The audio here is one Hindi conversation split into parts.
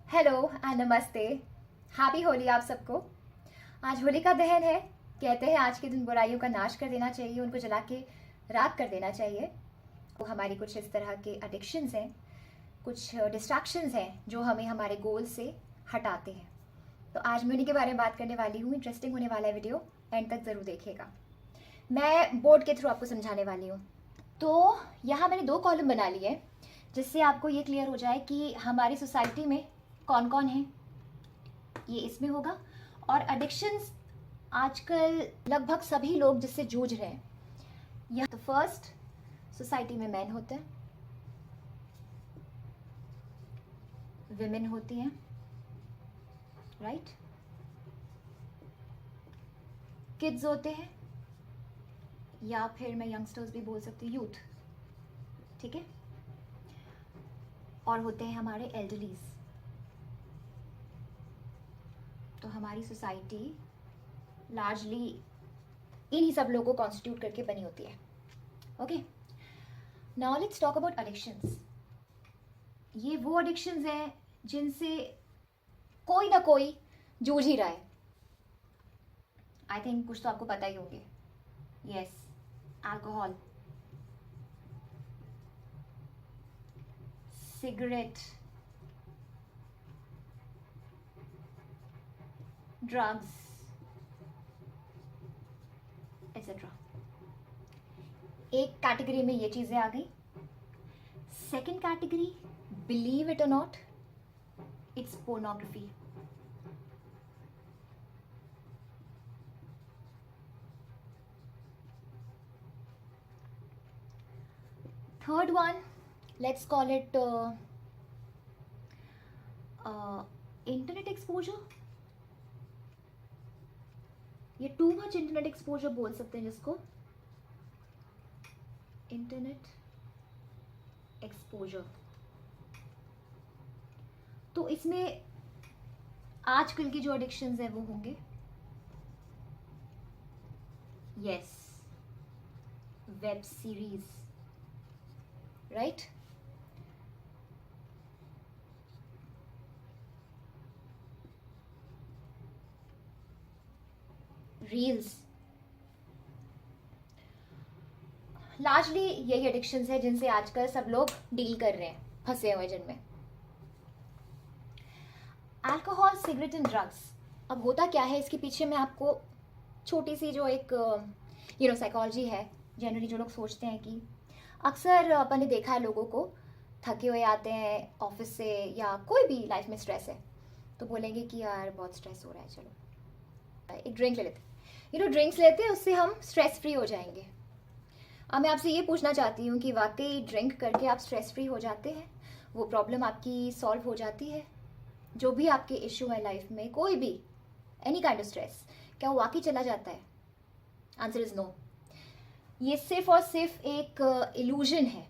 हेलो एंड नमस्ते। हैप्पी होली आप सबको। आज होली का दहन है। कहते हैं आज के दिन बुराइयों का नाश कर देना चाहिए, उनको जला के राख कर देना चाहिए। वो हमारी कुछ इस तरह के एडिक्शंस हैं, कुछ डिस्ट्रैक्शंस हैं जो हमें हमारे गोल से हटाते हैं। तो आज मैं उन्हीं के बारे में बात करने वाली हूँ। इंटरेस्टिंग होने वाला है वीडियो, एंड तक ज़रूर देखिएगा। मैं बोर्ड के थ्रू आपको समझाने वाली हूँ। तो यहाँ मैंने 2 कॉलम बना लिए हैं जिससे आपको ये क्लियर हो जाए कि हमारी सोसाइटी में कौन कौन है। ये इसमें होगा। और एडिक्शंस आजकल लगभग सभी लोग जिससे जूझ रहे हैं। यह तो फर्स्ट, सोसाइटी में मैन होते हैं, विमेन होती हैं, राइट, किड्स होते हैं, या फिर मैं यंगस्टर्स भी बोल सकती हूँ, यूथ, ठीक है, और होते हैं हमारे एल्डरलीज। तो हमारी सोसाइटी लार्जली इन्हीं सब लोगों को कॉन्स्टिट्यूट करके बनी होती है। Okay, now let's talk about addictions. ये वो एडिक्शंस हैं जिनसे कोई ना कोई जूझ ही रहा है। आई थिंक कुछ तो आपको पता ही होंगे। Yes, alcohol, cigarette, drugs etcetera. एक कैटेगरी में ये चीज़ें आ गई। सेकेंड कैटेगरी, बिलीव इट और not, it's pornography. Third one, let's call it internet exposure. ये टू मच इंटरनेट एक्सपोजर बोल सकते हैं जिसको, इंटरनेट एक्सपोजर। तो इसमें आजकल की जो एडिक्शंस है वो होंगे, yes, web series, right, reels. Largely यही एडिक्शंस है जिनसे आजकल सब लोग डील कर रहे हैं, फंसे हुए जिनमें। Alcohol, cigarette and drugs. अब होता क्या है इसके पीछे, मैं आपको छोटी सी जो एक साइकोलॉजी है, जनरली जो लोग सोचते हैं कि अक्सर अपन ने देखा है लोगों को थके हुए आते हैं ऑफिस से या कोई भी लाइफ में स्ट्रेस है तो बोलेंगे कि यार बहुत स्ट्रेस हो रहा है, चलो एक ड्रिंक ले लेते हैं। ड्रिंक्स लेते हैं, उससे हम स्ट्रेस फ्री हो जाएंगे। अब मैं आपसे ये पूछना चाहती हूँ कि वाकई ड्रिंक करके आप स्ट्रेस फ्री हो जाते हैं? वो प्रॉब्लम आपकी सॉल्व हो जाती है? जो भी आपके इश्यू है लाइफ में, कोई भी एनी काइंड ऑफ स्ट्रेस, क्या वो वाकई चला जाता है? Answer is no. ये सिर्फ और सिर्फ एक इल्यूजन है,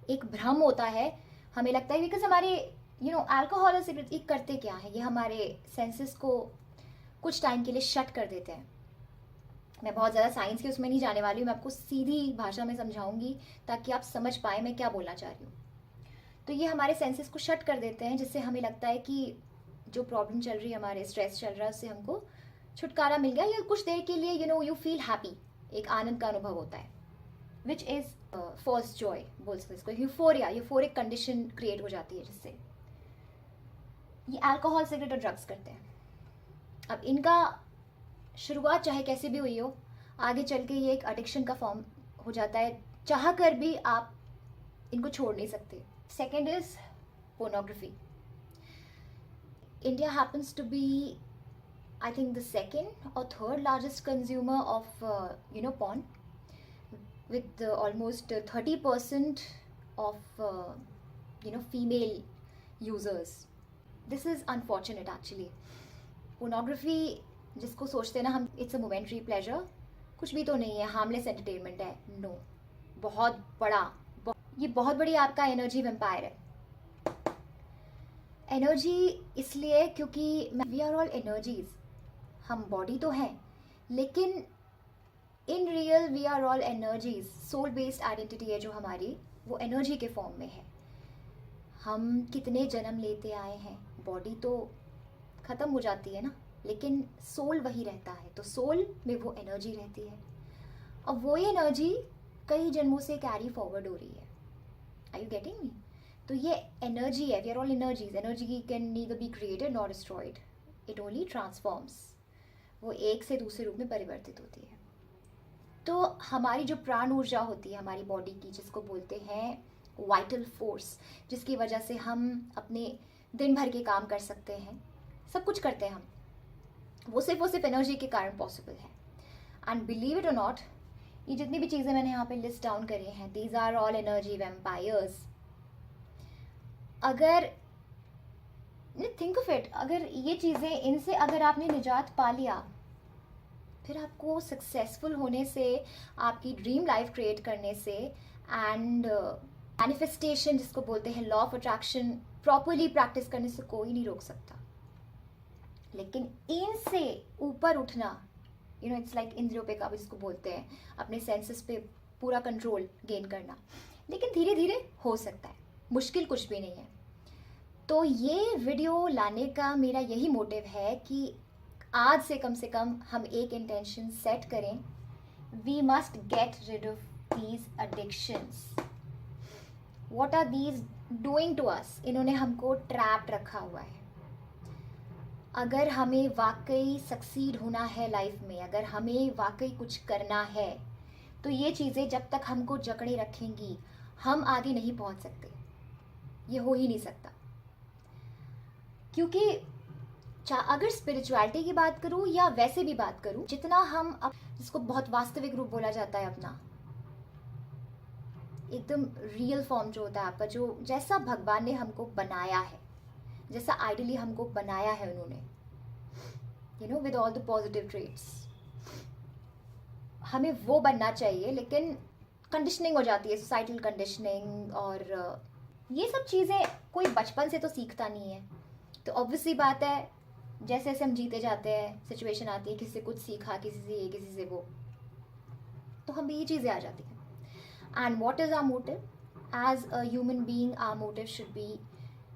एक भ्रम होता है। हमें लगता है बिकॉज हमारे अल्कोहल और सिगरेट ये करते क्या है, ये हमारे सेंसेस को कुछ टाइम के लिए शट कर देते हैं। मैं बहुत ज़्यादा साइंस के उसमें नहीं जाने वाली हूँ, मैं आपको सीधी भाषा में समझाऊंगी ताकि आप समझ पाए मैं क्या बोलना चाह रही हूँ। तो ये हमारे सेंसेस को शट कर देते हैं, जिससे हमें लगता है कि जो प्रॉब्लम चल रही है, हमारे स्ट्रेस चल रहा है, उससे हमको छुटकारा मिल गया, या कुछ देर के लिए यू फील हैप्पी, एक आनंद का अनुभव होता है, विच इज़ फॉल्स जॉय बोल सकते इसको, यूफोरिक कंडीशन क्रिएट हो जाती है जिससे ये अल्कोहल, सिगरेट और ड्रग्स करते हैं। अब इनका शुरुआत चाहे कैसी भी हुई हो, आगे चल के ये एक एडिक्शन का फॉर्म हो जाता है, चाह कर भी आप इनको छोड़ नहीं सकते। Second is pornography. India happens to be I think the second और third largest consumer of porn, with almost 30% of female users. This is unfortunate actually. Pornography जिसको सोचते हैं ना हम, इट्स अ मोमेंट्री प्लेजर, कुछ भी तो नहीं है, हार्मलेस एंटरटेनमेंट है। नो, बहुत बड़ा, ये बहुत बड़ी आपका एनर्जी वेम्पायर है। एनर्जी इसलिए क्योंकि वी आर ऑल एनर्जीज। हम बॉडी तो हैं लेकिन in real we are all energies. Soul based identity है जो हमारी, वो एनर्जी के फॉर्म में है। हम कितने जन्म लेते आए हैं, बॉडी तो ख़त्म हो जाती है ना, लेकिन सोल वही रहता है, तो सोल में वो एनर्जी रहती है। अब वो एनर्जी कई जन्मों से कैरी फॉरवर्ड हो रही है। Are you getting me? तो ये एनर्जी है, we are all energies. Energy can neither be created nor destroyed, it only transforms. वो एक से दूसरे रूप में परिवर्तित होती है। तो हमारी जो प्राण ऊर्जा होती है हमारी बॉडी की, जिसको बोलते हैं वाइटल फोर्स, जिसकी वजह से हम अपने दिन भर के काम कर सकते हैं, सब कुछ करते हैं हम, वो सिर्फ एनर्जी के कारण पॉसिबल है। एंड बिलीव इट और नॉट, ये जितनी भी चीज़ें मैंने यहाँ पे लिस्ट डाउन करी हैं, these are all energy vampires. अगर थिंक ऑफ इट, अगर ये चीज़ें, इनसे अगर आपने निजात पा लिया, फिर आपको सक्सेसफुल होने से, आपकी ड्रीम लाइफ क्रिएट करने से, एंड मैनिफेस्टेशन जिसको बोलते हैं, law of attraction properly practice करने से कोई नहीं रोक सकता। लेकिन इनसे ऊपर उठना, यू नो, इट्स लाइक इंद्रियों पे काबू जिसको बोलते हैं, अपने सेंसेस पे पूरा कंट्रोल गेन करना, लेकिन धीरे धीरे हो सकता है, मुश्किल कुछ भी नहीं है। तो ये वीडियो लाने का मेरा यही मोटिव है कि आज से कम हम एक इंटेंशन सेट करें, we must get rid of these addictions. What are these doing to us? इन्होंने हमको ट्रैप्ड रखा हुआ है। अगर हमें वाकई सक्सीड होना है लाइफ में, अगर हमें वाकई कुछ करना है, तो ये चीज़ें जब तक हमको जकड़े रखेंगी, हम आगे नहीं पहुंच सकते। ये हो ही नहीं सकता। क्योंकि अगर स्पिरिचुअलिटी की बात करूं या वैसे भी बात करूं, जितना हम जिसको बहुत वास्तविक रूप बोला जाता है अपना, एकदम रियल फॉर्म जो होता है आपका, जो जैसा भगवान ने हमको बनाया है, जैसा आइडियली हमको बनाया है उन्होंने, you know, with all the positive traits, हमें वो बनना चाहिए। लेकिन कंडीशनिंग हो जाती है, सोसाइटल कंडीशनिंग, और ये सब चीज़ें कोई बचपन से तो सीखता नहीं है। तो ऑब्वियसली बात है, जैसे जैसे हम जीते जाते हैं, सिचुएशन आती है, किसी से कुछ सीखा, किसी से ये, किसी से वो, तो हम भी ये चीज़ें आ जाती हैं। And what is our motive? As a human being, our motive should be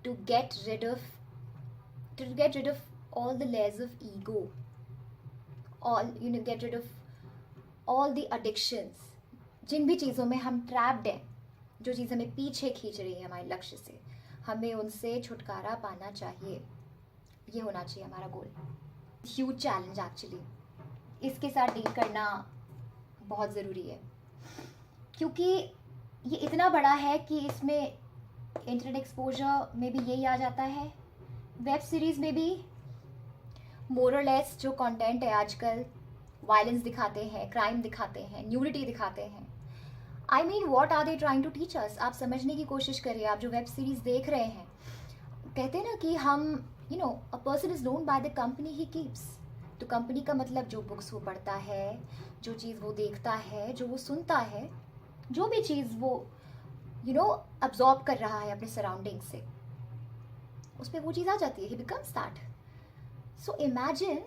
to get rid of all the layers of ego, get rid of all the addictions। जिन भी चीज़ों में हम ट्रैप्ड हैं, जो चीज़ हमें पीछे खींच रही है हमारे लक्ष्य से, हमें उनसे छुटकारा पाना चाहिए। ये होना चाहिए हमारा गोल। ह्यूज चैलेंज एक्चुअली, इसके साथ डील करना बहुत ज़रूरी है, क्योंकि ये इतना बड़ा है कि इसमें इंटरनेट एक्सपोजर में भी यही आ जाता है, वेब सीरीज़ में भी मोर और लेस जो कंटेंट है आजकल, वायलेंस दिखाते हैं, क्राइम दिखाते हैं, न्यूडिटी दिखाते हैं। I mean, what are they trying to teach us? आप समझने की कोशिश करिए। आप जो वेब सीरीज़ देख रहे हैं, कहते हैं ना कि हम, you know, a person is known by the company he keeps. तो कंपनी का मतलब जो बुक्स वो पढ़ता है, जो चीज़ वो देखता है, जो वो सुनता है, जो भी चीज़ वो, यू नो, अब्जॉर्ब कर रहा है अपने सराउंडिंग से, उस पर वो चीज़ आ जाती है, ही बिकम्स दैट। सो इमेजिन,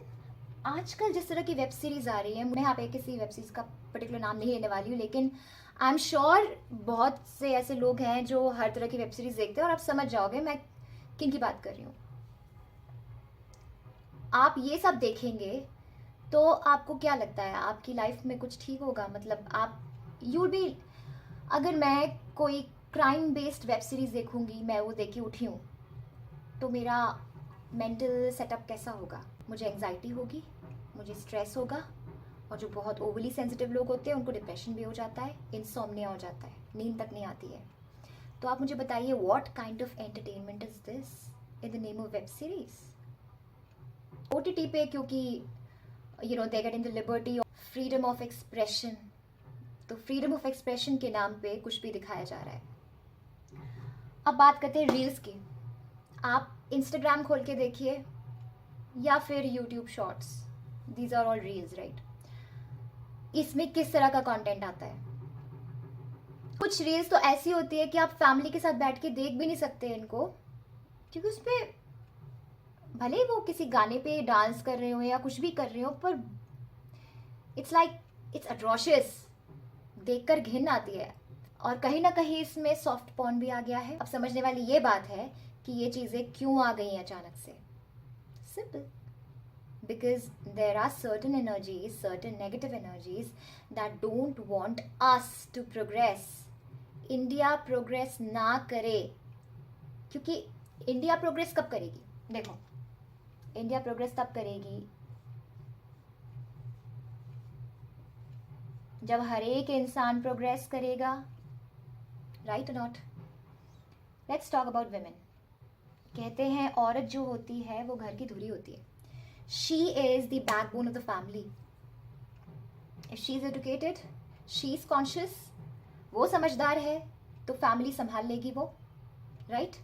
आजकल जिस तरह की वेब सीरीज़ आ रही है, मैं यहाँ पे किसी वेब सीरीज़ का पर्टिकुलर नाम नहीं लेने वाली हूँ, लेकिन आई एम श्योर बहुत से ऐसे लोग हैं जो हर तरह की वेब सीरीज़ देखते हैं, और आप समझ जाओगे मैं किन की बात कर रही हूँ। आप ये सब देखेंगे तो आपको क्या लगता है, आपकी लाइफ में कुछ ठीक होगा? मतलब आप, यू बी, अगर मैं कोई क्राइम बेस्ड वेब सीरीज़ देखूंगी, मैं वो देख के उठी हूँ, तो मेरा मेंटल सेटअप कैसा होगा? मुझे एंजाइटी होगी, मुझे स्ट्रेस होगा, और जो बहुत ओवरली सेंसिटिव लोग होते हैं उनको डिप्रेशन भी हो जाता है, इंसोम्निया हो जाता है, नींद तक नहीं आती है। तो आप मुझे बताइए, what kind of entertainment is this in the name of web series? OTT पे, क्योंकि you know, they get in the liberty of freedom of expression, तो फ्रीडम ऑफ एक्सप्रेशन के नाम पे कुछ भी दिखाया जा रहा है। अब बात करते हैं रील्स की। आप इंस्टाग्राम खोल के देखिए या फिर YouTube shorts, these are all reels, right? इसमें किस तरह का कंटेंट आता है? कुछ रील्स तो ऐसी होती है कि आप फैमिली के साथ बैठ के देख भी नहीं सकते इनको, क्योंकि उसपे भले ही वो किसी गाने पे डांस कर रहे हो या कुछ भी कर रहे हो, पर इट्स लाइक, इट्स अट्रोशियस, देखकर घिन आती है। और कहीं ना कहीं इसमें सॉफ्ट पॉर्न भी आ गया है। अब समझने वाली ये बात है कि ये चीज़ें क्यों आ गई अचानक से। Simple, because there are certain energies, certain negative energies that don't want us to progress. India progress ना करे, क्योंकि इंडिया प्रोग्रेस कब करेगी? देखो, इंडिया प्रोग्रेस तब करेगी जब हर एक इंसान प्रोग्रेस करेगा, राइट और not? Let's talk about women. कहते हैं औरत जो होती है वो घर की धुरी होती है। She is the backbone of the family. If she is educated, she is conscious, वो समझदार है, तो फैमिली संभाल लेगी वो, राइट?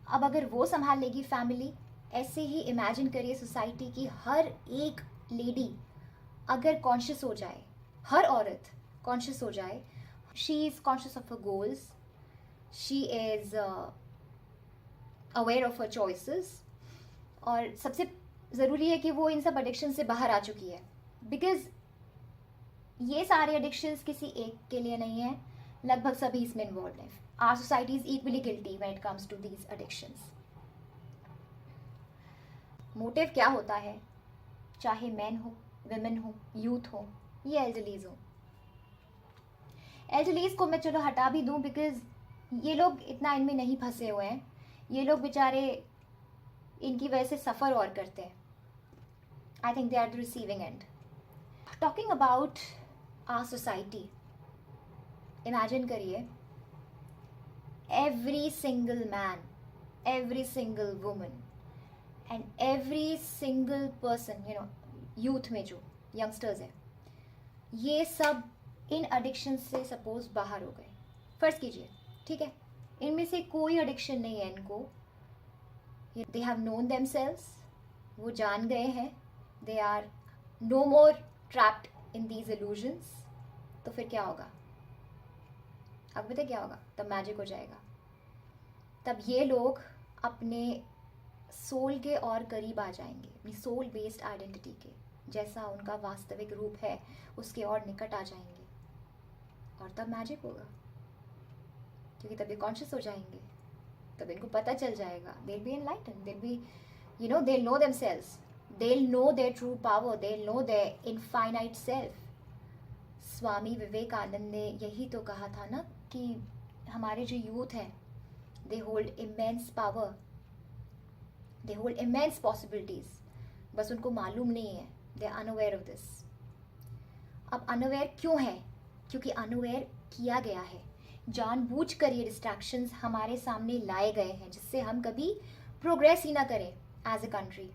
अब अगर वो संभाल लेगी फैमिली, ऐसे ही इमेजिन करिए सोसाइटी की हर एक लेडी अगर कॉन्शियस हो जाए, हर औरत कॉन्शियस हो जाए, she is conscious of her goals, she is aware of her choices, और सबसे ज़रूरी है कि वो इन सब एडिक्शन से बाहर आ चुकी है। बिकॉज ये सारे एडिक्शंस किसी एक के लिए नहीं है, लगभग सभी इसमें इन्वॉल्व हैं। Our society is equally guilty when it comes to these addictions. Motive क्या होता है, चाहे मैन हो, विमेन हो, यूथ हो, ये एल्डरलीज हो। एल्डरलीज को मैं चलो हटा भी दूं, बिकॉज ये लोग इतना इनमें नहीं फंसे हुए हैं। ये लोग बेचारे इनकी वजह से सफ़र और करते हैं। I think they are the receiving end. Talking about our society, imagine करिए every single man, every single woman and every single person, youth में जो यंगस्टर्स हैं, ये सब इन एडिक्शन से सपोज बाहर हो गए। फर्ज कीजिए, ठीक है, इनमें से कोई एडिक्शन नहीं है इनको, दे हैव नोन देमसेल्व्स, वो जान गए हैं, they are no more trapped in these illusions. तो फिर क्या होगा? अब पता क्या होगा? तब मैजिक हो जाएगा। तब ये लोग अपने सोल के और करीब आ जाएंगे, अपनी सोल बेस्ड आइडेंटिटी के, जैसा उनका वास्तविक रूप है उसके और निकट आ जाएंगे, और तब मैजिक होगा, क्योंकि तब ये कॉन्शियस हो जाएंगे, तब इनको पता चल जाएगा। they'll be enlightened, they'll be, they'll know themselves, they'll know their true power, they'll know their infinite self. Swami Vivekananda ने यही तो कहा था ना कि हमारे जो यूथ हैं, they hold immense power, they hold immense possibilities, बस उनको मालूम नहीं है, they are unaware of this. अब अनअवेयर क्यों है? क्योंकि अनअवेयर किया गया है, जानबूझकर ये डिस्ट्रैक्शंस हमारे सामने लाए गए हैं, जिससे हम कभी प्रोग्रेस ही ना करें एज ए कंट्री।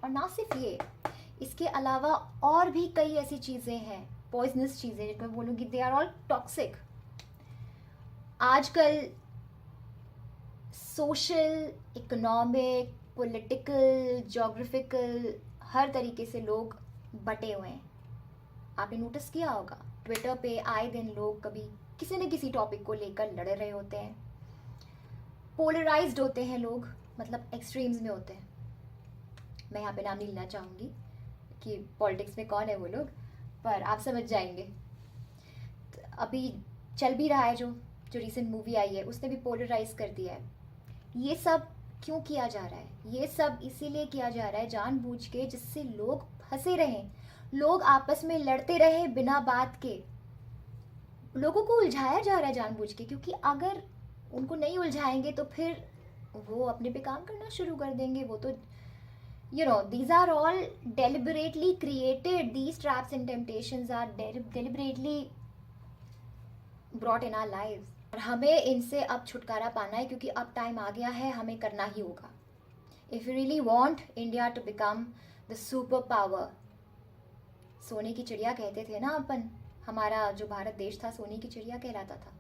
और ना सिर्फ ये, इसके अलावा और भी कई ऐसी चीज़ें हैं, पॉइजनस चीज़ें, जिनको मैं बोलूँगी दे आर ऑल टॉक्सिक। आजकल सोशल, इकोनॉमिक, पॉलिटिकल, ज्योग्राफिकल, हर तरीके से लोग बटे हुए हैं। आपने नोटिस किया होगा, ट्विटर पे आए दिन लोग कभी किसी न किसी टॉपिक को लेकर लड़ रहे होते हैं, पोलराइज्ड होते हैं लोग, मतलब एक्सट्रीम्स में होते हैं। मैं यहाँ पे नाम नहीं लेना चाहूँगी कि पॉलिटिक्स में कौन है वो लोग, पर आप समझ जाएंगे। तो अभी चल भी रहा है, जो रिसेंट मूवी आई है उसने भी पोलराइज कर दिया है। ये सब क्यों किया जा रहा है? ये सब इसीलिए किया जा रहा है जानबूझ के, जिससे लोग फंसे रहें, लोग आपस में लड़ते रहे बिना बात के, लोगों को उलझाया जा रहा है जानबूझ के, क्योंकि अगर उनको नहीं उलझाएंगे तो फिर वो अपने पे काम करना शुरू कर देंगे। वो तो these are all deliberately created, these traps and temptations are deliberately brought in our lives, और हमें इनसे अब छुटकारा पाना है, क्योंकि अब टाइम आ गया है, हमें करना ही होगा। If you really want India to become the super power, सोने की चिड़िया कहते थे ना अपन, हमारा जो भारत देश था सोने की चिड़िया कहलाता था।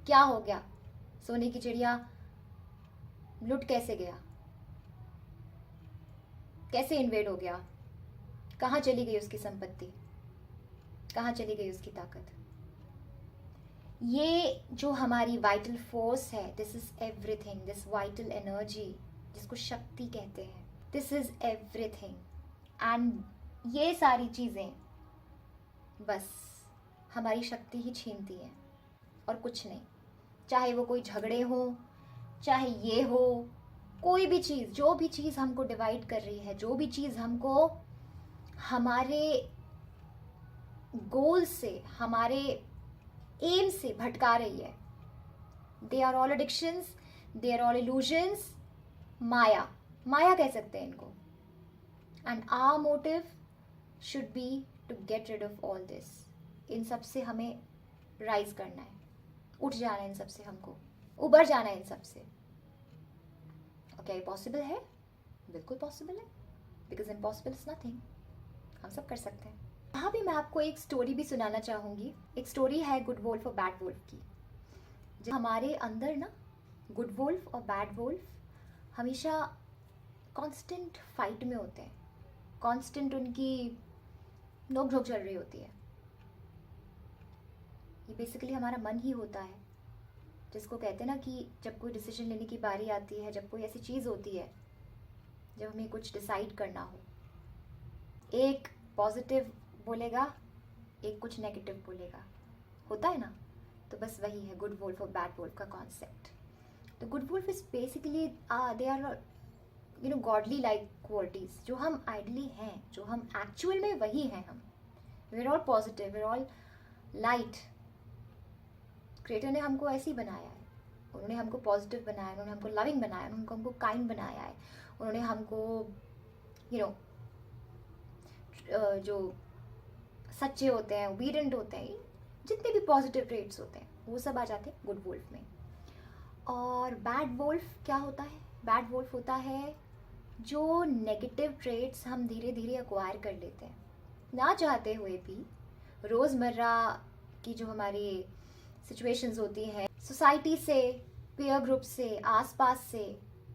क्या हो गया? सोने की चिड़िया लुट कैसे गया? कैसे इन्वेड हो गया? कहाँ चली गई उसकी संपत्ति? कहाँ चली गई उसकी ताकत? ये जो हमारी वाइटल फोर्स है, this is everything, this vital energy जिसको शक्ति कहते हैं, दिस इज एवरीथिंग। एंड ये सारी चीज़ें बस हमारी शक्ति ही छीनती हैं। और कुछ नहीं। चाहे वो कोई झगड़े हो, चाहे ये हो, कोई भी चीज़, जो भी चीज़ हमको डिवाइड कर रही है, जो भी चीज़ हमको हमारे गोल से, हमारे एम से भटका रही है, they are all addictions, they are all illusions, माया, माया कह सकते हैं इनको। And our motive should be to get rid of all this. इन सब से हमें राइज करना है, उठ जाना है, इन सब से हमको उबर जाना है इन सब से। और क्या ये पॉसिबल है? बिल्कुल पॉसिबल है, बिकॉज इम्पॉसिबल इज नथिंग। हम सब कर सकते हैं। यहाँ भी मैं आपको एक स्टोरी भी सुनाना चाहूँगी। एक स्टोरी है गुड वोल्फ और बैड वोल्फ की। हमारे अंदर ना गुड वोल्फ और बैड वोल्फ हमेशा कांस्टेंट फाइट में होते हैं, कांस्टेंट उनकी नोक झोंक चल रही होती है। ये बेसिकली हमारा मन ही होता है, जिसको कहते हैं ना कि जब कोई डिसीजन लेने की बारी आती है, जब कोई ऐसी चीज़ होती है, जब हमें कुछ डिसाइड करना हो, एक पॉजिटिव बोलेगा, एक कुछ नेगेटिव बोलेगा, होता है ना। तो बस वही है गुड वोल्फ और बैड वोल्फ का कॉन्सेप्ट। तो good wolf is basically they are godly like qualities, जो हम आइडली हैं, जो हम एक्चुअल में वही हैं। हम we are all positive, we are all light. Creator ने हमको ऐसे ही बनाया है, उन्होंने हमको पॉजिटिव बनाया, उन्होंने हमको लविंग बनाया, उन्होंने हमको काइंड बनाया है, उन्होंने हमको जो सच्चे होते हैं, ओबीडिएंट होते हैं, जितने भी पॉजिटिव ट्रेट्स होते हैं वो सब आ जाते हैं गुड वोल्फ में। और बैड वोल्फ क्या होता है? बैड वोल्फ होता है जो नेगेटिव ट्रेट्स हम धीरे धीरे एक्वायर कर लेते हैं, ना चाहते हुए भी। रोज़मर्रा की जो हमारी सिचुएशंस होती हैं, सोसाइटी से, पीयर ग्रुप से, आसपास से,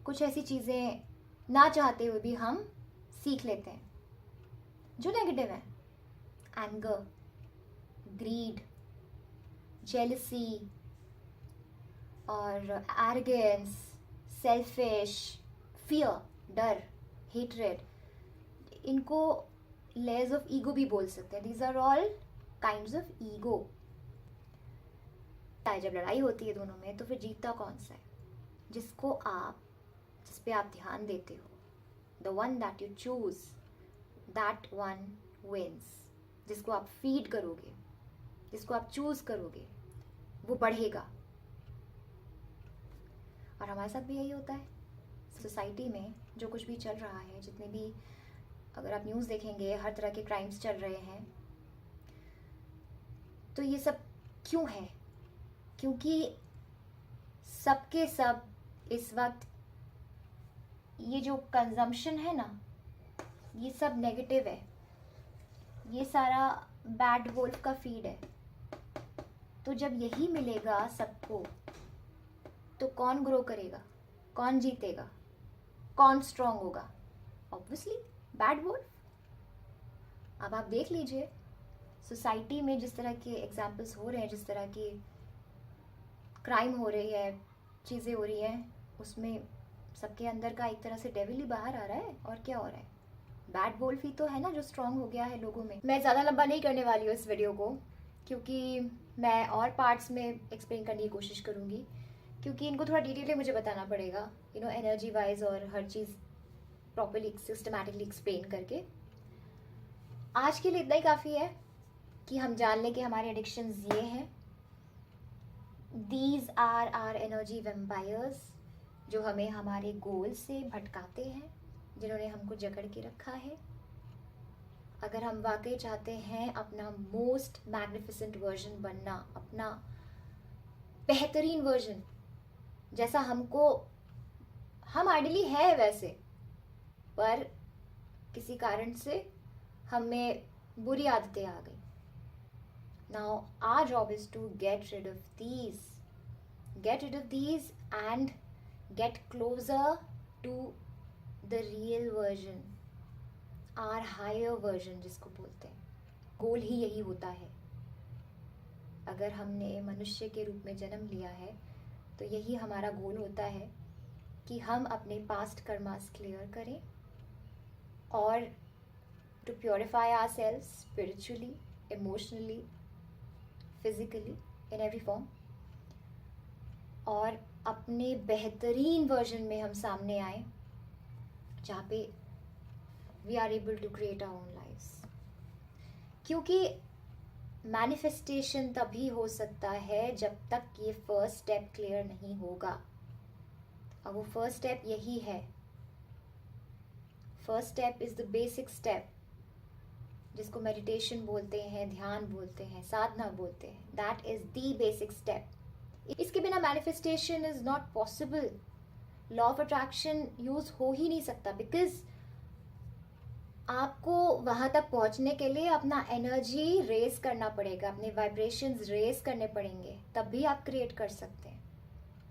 कुछ ऐसी चीज़ें ना चाहते हुए भी हम सीख लेते हैं जो नेगेटिव है। एंगर, ग्रीड, जेलसी और एरोगेंस, सेल्फिश, फियर, डर, हेट्रेड, इनको लेयर्स ऑफ ईगो भी बोल सकते हैं। These are all kinds of ego. जब लड़ाई होती है दोनों में, तो फिर जीतता कौन सा है? जिस पे आप ध्यान देते हो, the one that you choose, that one wins. जिसको आप फीड करोगे, जिसको आप चूज करोगे, वो बढ़ेगा। और हमारे साथ भी यही होता है। सोसाइटी में जो कुछ भी चल रहा है, जितने भी, अगर आप न्यूज़ देखेंगे, हर तरह के क्राइम्स चल रहे हैं। तो ये सब क्यों है? क्योंकि सबके सब इस वक्त ये जो कंजम्पशन है ना, ये सब नेगेटिव है। ये सारा बैड वोल्फ का फीड है। तो जब यही मिलेगा सबको, तो कौन ग्रो करेगा, कौन जीतेगा, कौन स्ट्रांग होगा? Obviously bad wolf. अब आप देख लीजिए सोसाइटी में जिस तरह के एग्जाम्पल्स हो रहे हैं, जिस तरह की क्राइम हो रही है, चीज़ें हो रही हैं, उसमें सबके अंदर का एक तरह से डेविल ही बाहर आ रहा है। और क्या हो रहा है? बैड वोल्फ ही तो है ना जो स्ट्रांग हो गया है लोगों में। मैं ज़्यादा लंबा नहीं करने वाली हूँ इस वीडियो को, क्योंकि मैं और पार्ट्स में एक्सप्लेन करने की कोशिश करूँगी, क्योंकि इनको थोड़ा डिटेल मुझे बताना पड़ेगा, एनर्जी वाइज, और हर चीज़ प्रॉपरली सिस्टमैटिकली एक्सप्लेन करके। आज के लिए इतना ही काफ़ी है कि हम जान लें कि हमारे एडिक्शंस ये हैं। These are our energy vampires, जो हमें हमारे गोल से भटकाते हैं, जिन्होंने हमको जकड़ के रखा है। अगर हम वाकई चाहते हैं अपना मोस्ट मैग्निफिसेंट वर्जन बनना, अपना बेहतरीन वर्जन, जैसा हम आइडियली है वैसे, पर किसी कारण से हमें बुरी आदतें आ गई। Now our job is to get rid of these and get closer to the real version, our higher version जिसको बोलते हैं। गोल ही यही होता है। अगर हमने मनुष्य के रूप में जन्म लिया है, तो यही हमारा गोल होता है कि हम अपने पास्ट कर्मास क्लियर करें और to purify ourselves spiritually, emotionally, physically, in every form, और अपने बेहतरीन वर्जन में हम सामने आए, जहाँ पे we are able to create our own lives. क्योंकि मैनिफेस्टेशन तभी हो सकता है जब तक ये फर्स्ट स्टेप क्लियर नहीं होगा। और वो फर्स्ट स्टेप यही है। First step is the basic step, जिसको मेडिटेशन बोलते हैं, ध्यान बोलते हैं, साधना बोलते हैं। That is the basic step. इसके बिना manifestation is not possible. Law of attraction use हो ही नहीं सकता, बिकॉज आपको वहां तक पहुंचने के लिए अपना एनर्जी रेज करना पड़ेगा, अपने वाइब्रेशंस रेज करने पड़ेंगे, तब भी आप क्रिएट कर सकते हैं।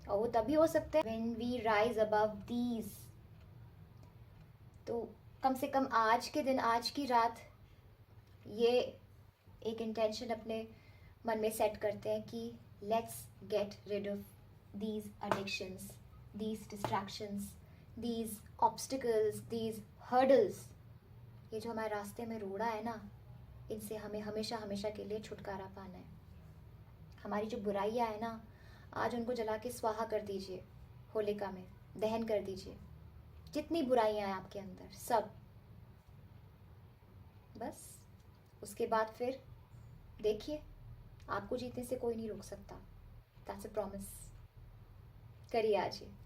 और वो तभी हो सकता है when we rise above these. तो कम से कम आज के दिन, आज की रात, ये एक इंटेंशन अपने मन में सेट करते हैं कि let's get rid of these addictions, these distractions, these obstacles, these hurdles. ये जो हमारे रास्ते में रोड़ा है ना, इनसे हमें हमेशा हमेशा के लिए छुटकारा पाना है। हमारी जो बुराइयां है ना, आज उनको जला के स्वाहा कर दीजिए, होलिका में दहन कर दीजिए। जितनी बुराइयां हैं आपके अंदर, सब। बस उसके बाद फिर देखिए, आपको जीतने से कोई नहीं रोक सकता। That's a promise. करिए आज ये।